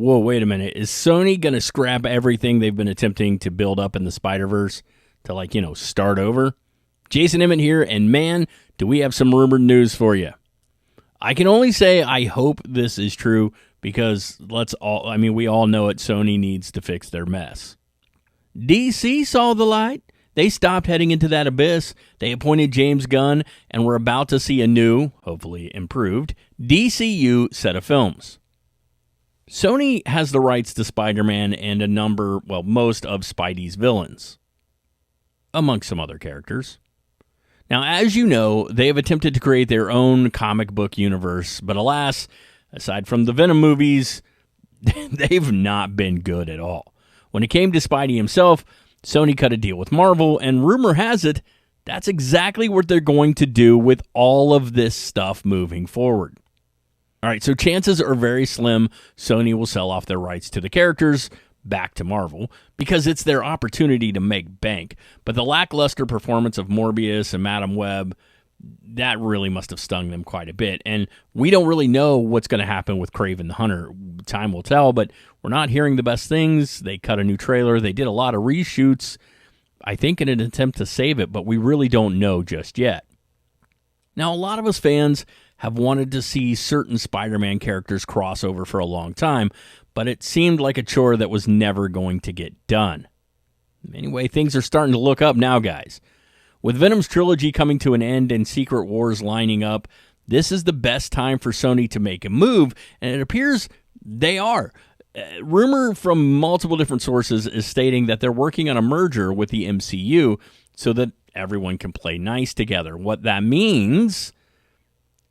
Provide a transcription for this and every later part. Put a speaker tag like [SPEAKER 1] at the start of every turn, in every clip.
[SPEAKER 1] whoa, wait a minute. Is Sony going to scrap everything they've been attempting to build up in the Spider-Verse to, start over? Jason Emmett here, and man, do we have some rumored news for you. I can only say I hope this is true because we all know it, Sony needs to fix their mess. DC saw the light. They stopped heading into that abyss. They appointed James Gunn, and we're about to see a new, hopefully improved, DCU set of films. Sony has the rights to Spider-Man and most of Spidey's villains, amongst some other characters. Now, as you know, they have attempted to create their own comic book universe, but alas, aside from the Venom movies, they've not been good at all. When it came to Spidey himself, Sony cut a deal with Marvel, and rumor has it, that's exactly what they're going to do with all of this stuff moving forward. All right, so chances are very slim Sony will sell off their rights to the characters back to Marvel because it's their opportunity to make bank. But the lackluster performance of Morbius and Madam Web, that really must have stung them quite a bit. And we don't really know what's going to happen with Kraven the Hunter. Time will tell, but we're not hearing the best things. They cut a new trailer. They did a lot of reshoots, I think in an attempt to save it, but we really don't know just yet. Now, a lot of us fans have wanted to see certain Spider-Man characters cross over for a long time, but it seemed like a chore that was never going to get done. Anyway, things are starting to look up now, guys. With Venom's trilogy coming to an end and Secret Wars lining up, this is the best time for Sony to make a move, and it appears they are. Rumor from multiple different sources is stating that they're working on a merger with the MCU so that everyone can play nice together. What that means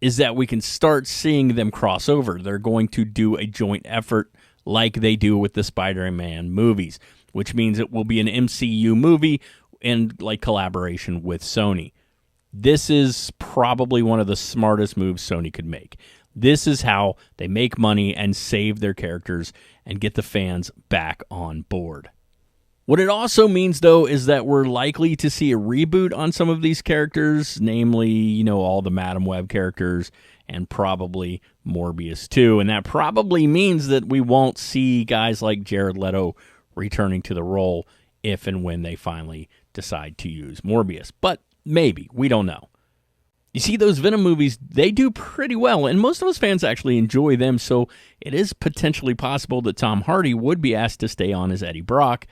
[SPEAKER 1] is that we can start seeing them cross over. They're going to do a joint effort like they do with the Spider-Man movies, which means it will be an MCU movie in collaboration with Sony. This is probably one of the smartest moves Sony could make. This is how they make money and save their characters and get the fans back on board. What it also means, though, is that we're likely to see a reboot on some of these characters, namely, all the Madam Web characters and probably Morbius too. And that probably means that we won't see guys like Jared Leto returning to the role if and when they finally decide to use Morbius. But maybe. We don't know. You see, those Venom movies, they do pretty well, and most of us fans actually enjoy them, so it is potentially possible that Tom Hardy would be asked to stay on as Eddie Brock.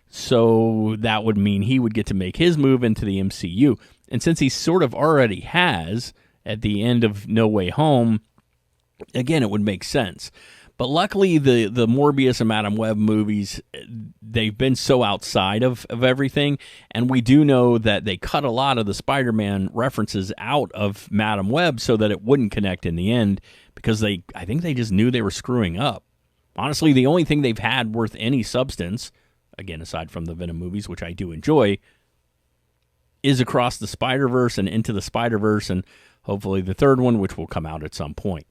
[SPEAKER 1] So that would mean he would get to make his move into the MCU. And since he sort of already has at the end of No Way Home, again, it would make sense. But luckily, the Morbius and Madam Web movies, they've been so outside of everything. And we do know that they cut a lot of the Spider-Man references out of Madam Web so that it wouldn't connect in the end because I think they just knew they were screwing up. Honestly, the only thing they've had worth any substance, again, aside from the Venom movies, which I do enjoy, is Across the Spider-Verse and Into the Spider-Verse, and hopefully the third one, which will come out at some point.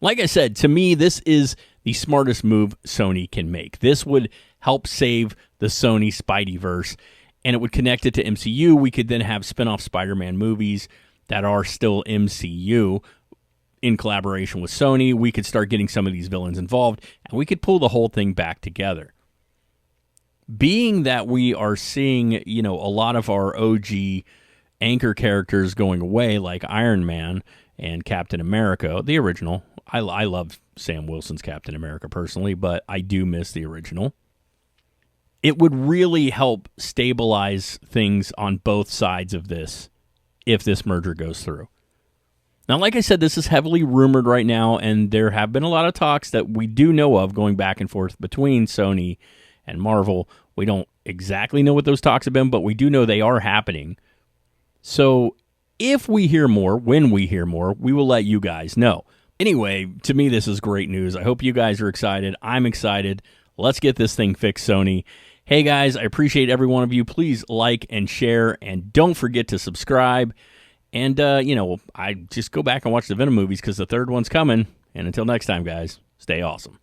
[SPEAKER 1] Like I said, to me, this is the smartest move Sony can make. This would help save the Sony Spiderverse, and it would connect it to MCU. We could then have spin-off Spider-Man movies that are still MCU in collaboration with Sony. We could start getting some of these villains involved, and we could pull the whole thing back together. Being that we are seeing, a lot of our OG anchor characters going away, like Iron Man and Captain America, the original. I love Sam Wilson's Captain America personally, but I do miss the original. It would really help stabilize things on both sides of this if this merger goes through. Now, like I said, this is heavily rumored right now, and there have been a lot of talks that we do know of going back and forth between Sony and Marvel. We don't exactly know what those talks have been, but we do know they are happening. So if we hear more, when we hear more, we will let you guys know. Anyway, to me, this is great news. I hope you guys are excited. I'm excited. Let's get this thing fixed, Sony. Hey, guys, I appreciate every one of you. Please like and share, and don't forget to subscribe. And, I just go back and watch the Venom movies because the third one's coming. And until next time, guys, stay awesome.